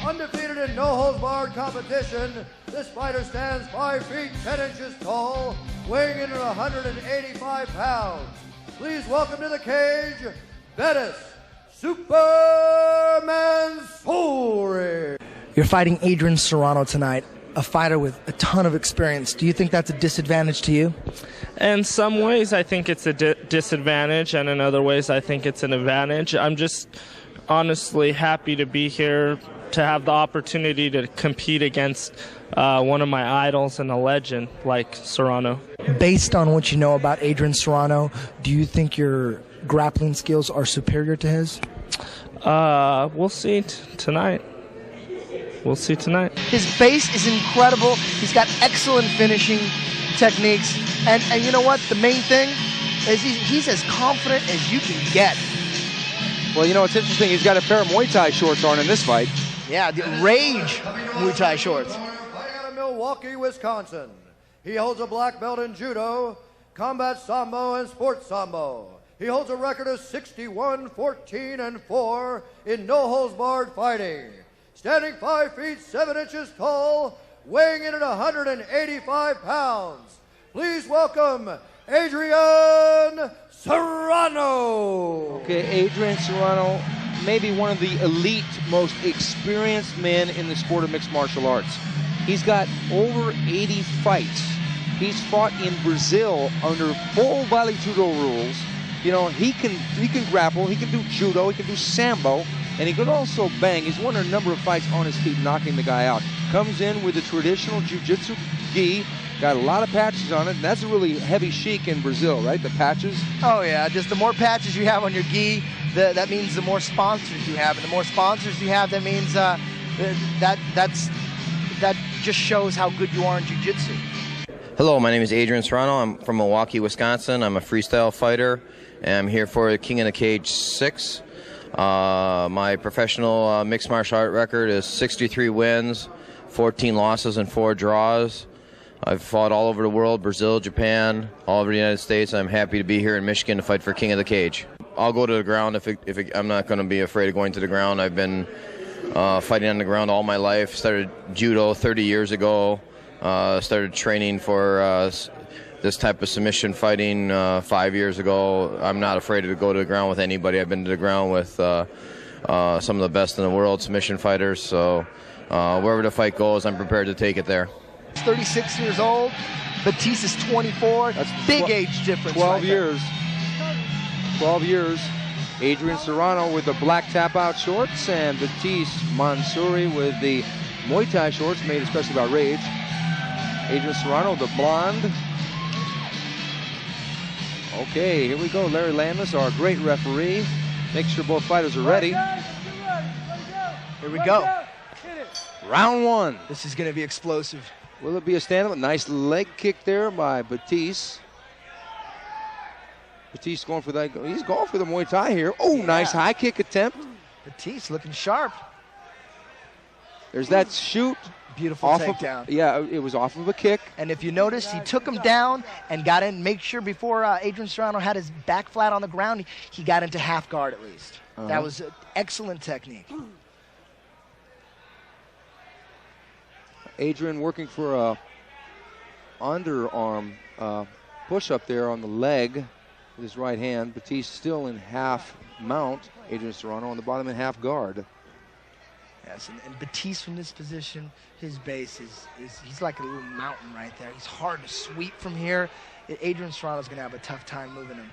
Undefeated in no-holds-barred competition, this fighter stands 5 feet 10 inches tall, weighing in at 185 pounds. Please welcome to the cage, Betiss Mansouri. You're fighting Adrian Serrano tonight, a fighter with a ton of experience. Do you think that's a disadvantage to you? In some ways, I think it's a disadvantage, and in other ways, I think it's an advantage. I'm just honestly happy to be here, to have the opportunity to compete against one of my idols and a legend like Serrano. Based on what you know about Adrian Serrano, do you think your grappling skills are superior to his? We'll see tonight. We'll see tonight. His base is incredible. He's got excellent finishing techniques. And you know what? The main thing is he's as confident as you can get. Well, you know, it's interesting. He's got a pair of Muay Thai shorts on in this fight. Yeah, the Rage Muay Thai shorts. Fighting out of Milwaukee, Wisconsin. He holds a black belt in judo, combat sambo, and sports sambo. He holds a record of 61, 14, and 4 in no-holds-barred fighting. Standing 5 feet 7 inches tall, weighing in at 185 pounds. Please welcome Adrian Serrano. Okay, Adrian Serrano, maybe one of the elite, most experienced men in the sport of mixed martial arts. He's got over 80 fights. He's fought in Brazil under full Vale Judo rules. You know, he can grapple, he can do judo, he can do sambo, and he could also bang. He's won a number of fights on his feet, knocking the guy out. Comes in with a traditional jiu-jitsu gi, got a lot of patches on it, and that's a really heavy chic in Brazil, right? The patches. Oh yeah, just the more patches you have on your gi, that means the more sponsors you have, and the more sponsors you have, that means that just shows how good you are in jiu-jitsu. Hello, my name is Adrian Serrano. I'm from Milwaukee, Wisconsin. I'm a freestyle fighter, and I'm here for King of the Cage 6. My professional mixed martial art record is 63 wins, 14 losses, and 4 draws. I've fought all over the world, Brazil, Japan, all over the United States. I'm happy to be here in Michigan to fight for King of the Cage. I'll go to the ground I'm not going to be afraid of going to the ground. I've been fighting on the ground all my life. Started judo 30 years ago. Started training for this type of submission fighting 5 years ago. I'm not afraid to go to the ground with anybody. I've been to the ground with some of the best in the world submission fighters. So wherever the fight goes, I'm prepared to take it there. He's 36 years old. Betiss is 24. That's big age difference. 12 years. 12 years. Adrian Serrano with the black tap-out shorts, and Betiss Mansouri with the Muay Thai shorts made especially by Rage. Adrian Serrano, the blonde. Okay, here we go. Larry Landis, our great referee. Make sure both fighters are ready. Here we go. Round 1. This is going to be explosive. Will it be a stand-up? Nice leg kick there by Betiss. Betiss going for that. He's going for the Muay Thai here. Oh, yeah. Nice high kick attempt. Betiss looking sharp. There's that shoot. Beautiful takedown. Yeah, it was off of a kick. And if you notice, he took him down and got in. Make sure before Adrian Serrano had his back flat on the ground, he got into half guard at least. That was an excellent technique. Adrian working for a underarm push-up there on the leg with his right hand. Betiss still in half mount. Adrian Serrano on the bottom in half guard. Yes, and Betiss from this position, his base he's like a little mountain right there. He's hard to sweep from here. Adrian Serrano's going to have a tough time moving him.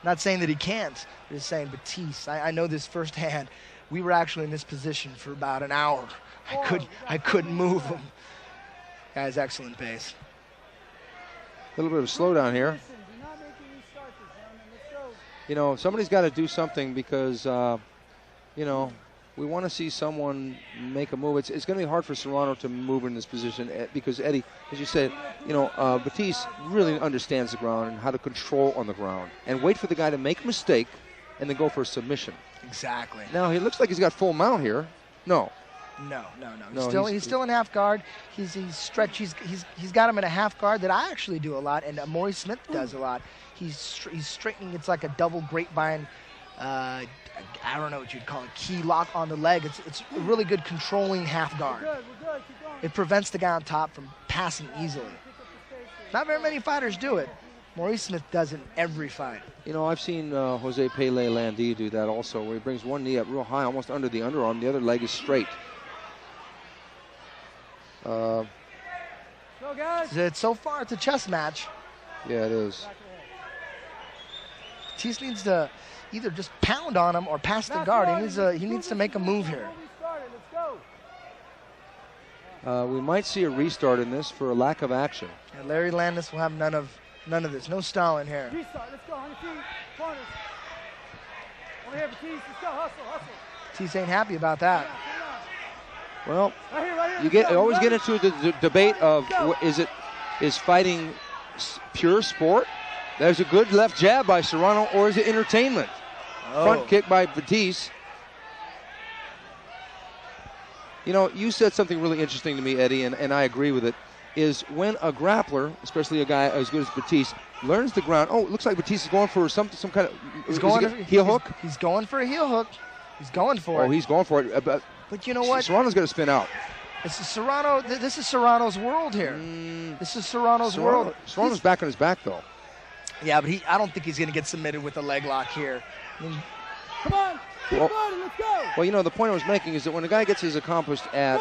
Not saying that he can't, I'm just saying Betiss. I know this firsthand. We were actually in this position for about an hour. I couldn't move him. Guy's excellent pace. A little bit of a slowdown here. You know, somebody's got to do something because, you know, we want to see someone make a move. It's going to be hard for Serrano to move in this position because, Eddie, as you said, you know, Betiss really understands the ground and how to control on the ground and wait for the guy to make a mistake and then go for a submission. Exactly. Now, he looks like he's got full mount here. No. He's still in half guard. He's stretched. He's got him in a half guard that I actually do a lot, and Maurice Smith does a lot. He's straightening. It's like a double grapevine I don't know what you'd call it, key lock on the leg. It's a really good controlling half guard. It prevents the guy on top from passing easily. Not very many fighters do it. Maurice Smith does it in every fight. You know, I've seen Jose Pele Landi do that also, where he brings one knee up real high, almost under the underarm. The other leg is straight. So far, it's a chess match. Yeah, it is. Betiss needs to either just pound on him or pass the guard. He needs to make a move here. We might see a restart in this for a lack of action. And Larry Landis will have none of this. No stalling here. Restart. Let's go on your feet. Corners. Over here, Betiss. Let's go. Hustle. Betiss ain't happy about that. Well, Right here. you always get into the debate of is fighting pure sport? There's a good left jab by Serrano, or is it entertainment? Front kick by Betiss. You know, you said something really interesting to me, Eddie, and I agree with it, is when a grappler, especially a guy as good as Betiss, learns the ground. Oh, it looks like Betiss is going for some kind of heel hook. He's going for a heel hook. He's going for it. Oh, he's going for it. But you know what? Serrano's going to spin out. This is Serrano's world here. This is Serrano's world. Serrano's back on his back, though. Yeah, but I don't think he's going to get submitted with a leg lock here. Come on. Let's go. Well, you know, the point I was making is that when a guy gets as accomplished at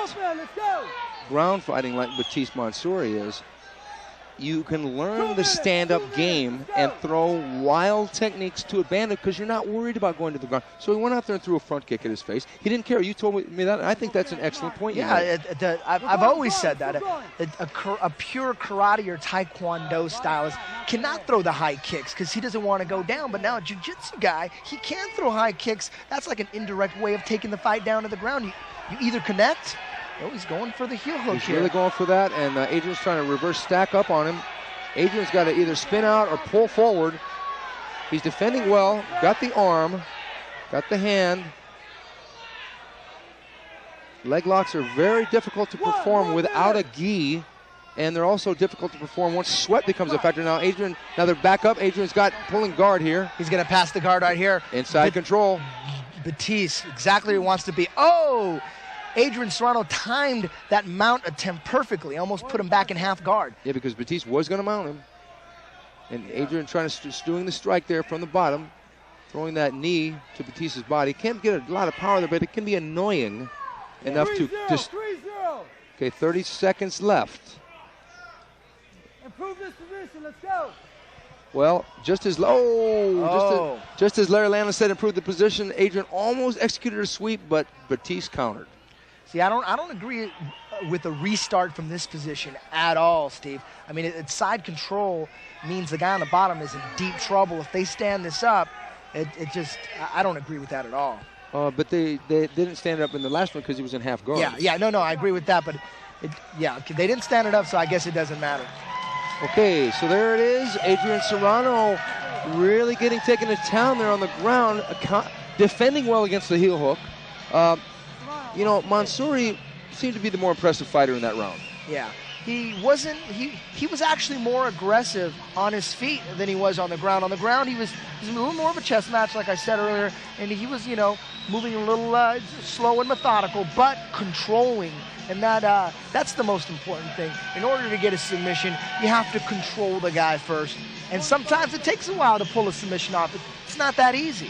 ground fighting like Betiss Mansouri is, you can learn the stand-up game and throw wild techniques to advantage because you're not worried about going to the ground. So he went out there and threw a front kick at his face. He didn't care. You told me that. I think that's an excellent point. Yeah, I've always said that. A pure karate or taekwondo stylist cannot throw the high kicks because he doesn't want to go down. But now a jiu-jitsu guy, he can throw high kicks. That's like an indirect way of taking the fight down to the ground. You either connect. Oh, he's going for the heel hook He's here. Really going for that, and Adrian's trying to reverse stack up on him. Adrian's got to either spin out or pull forward. He's defending well, got the arm, got the hand. Leg locks are very difficult to perform without a gi, and they're also difficult to perform once sweat becomes a factor. Now they're back up. Adrian's got pulling guard here. He's going to pass the guard right here. Inside control. Betiss, exactly where he wants to be. Oh! Adrian Serrano timed that mount attempt perfectly, almost put him back in half guard. Yeah, because Betiss was going to mount him. And Adrian doing the strike there from the bottom, throwing that knee to Batist's body. Can't get a lot of power there, but it can be annoying enough to just... 3-0. Okay, 30 seconds left. Improve this position, let's go. Well, just as Larry Landis said, improve the position, Adrian almost executed a sweep, but Betiss countered. See, I don't agree with a restart from this position at all, Steve. I mean, it's side control means the guy on the bottom is in deep trouble. If they stand this up, I don't agree with that at all. But they didn't stand it up in the last one because he was in half guard. No, I agree with that, but they didn't stand it up, so I guess it doesn't matter. Okay, so there it is. Adrian Serrano really getting taken to town there on the ground, defending well against the heel hook. Mansouri seemed to be the more impressive fighter in that round. Yeah, he was actually more aggressive on his feet than he was on the ground. On the ground, he was a little more of a chess match, like I said earlier, and he was, moving a little slow and methodical, but controlling. And that's the most important thing. In order to get a submission, you have to control the guy first. And sometimes it takes a while to pull a submission off. It's not that easy.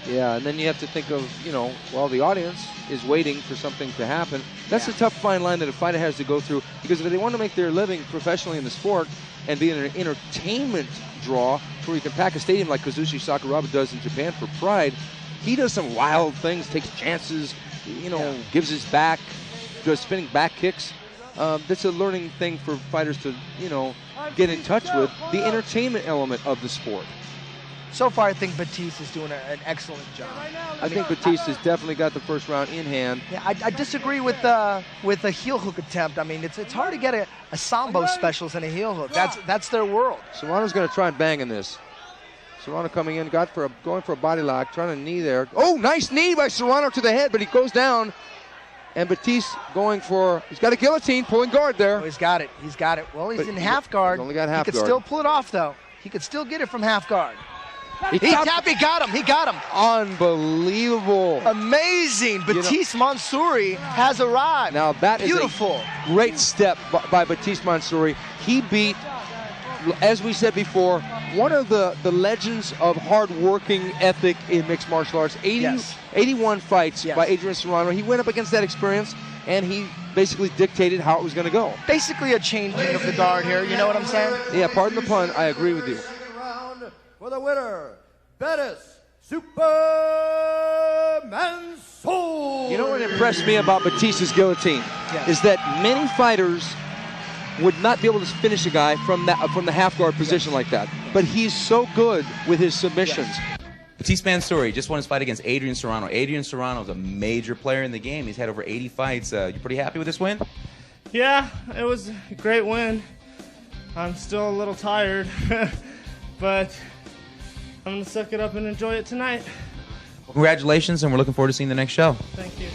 Yeah, and then you have to think of, the audience is waiting for something to happen. That's a tough fine line that a fighter has to go through, because if they want to make their living professionally in the sport and be an entertainment draw where you can pack a stadium like Kazushi Sakuraba does in Japan for Pride, he does some wild things, takes chances, gives his back, does spinning back kicks. That's a learning thing for fighters to, get in touch with, the entertainment element of the sport. So far, I think Betiss is doing an excellent job. I think Betiss has definitely got the first round in hand. Yeah, I disagree with the heel hook attempt. I mean, it's hard to get a sambo specialist in a heel hook. That's their world. Serrano's going to try and bang in this. Serrano coming in, going for a body lock, trying to knee there. Oh, nice knee by Serrano to the head, but he goes down. And Betiss he's got a guillotine, pulling guard there. Oh, he's got it. Well, he's in half guard. He's only got half guard. He could still pull it off, though. He could still get it from half guard. He got him. He got him. Unbelievable. Amazing. Betiss Mansouri has arrived. Now that is beautiful. A great step by Betiss Mansouri. He beat, as we said before, one of the legends of hard-working ethic in mixed martial arts. 81 fights by Adrian Serrano. He went up against that experience, and he basically dictated how it was going to go. Basically a changing of the guard here. You know what I'm saying? Yeah, pardon the pun. I agree with you. For the winner, Betiss Mansouri. You know what impressed me about Batist's guillotine is that many fighters would not be able to finish a guy from the half guard position like that. But he's so good with his submissions. Betiss Mansouri just won his fight against Adrian Serrano. Adrian Serrano is a major player in the game. He's had over 80 fights. You pretty happy with this win? Yeah, it was a great win. I'm still a little tired, but I'm going to suck it up and enjoy it tonight. Well, congratulations, and we're looking forward to seeing the next show. Thank you.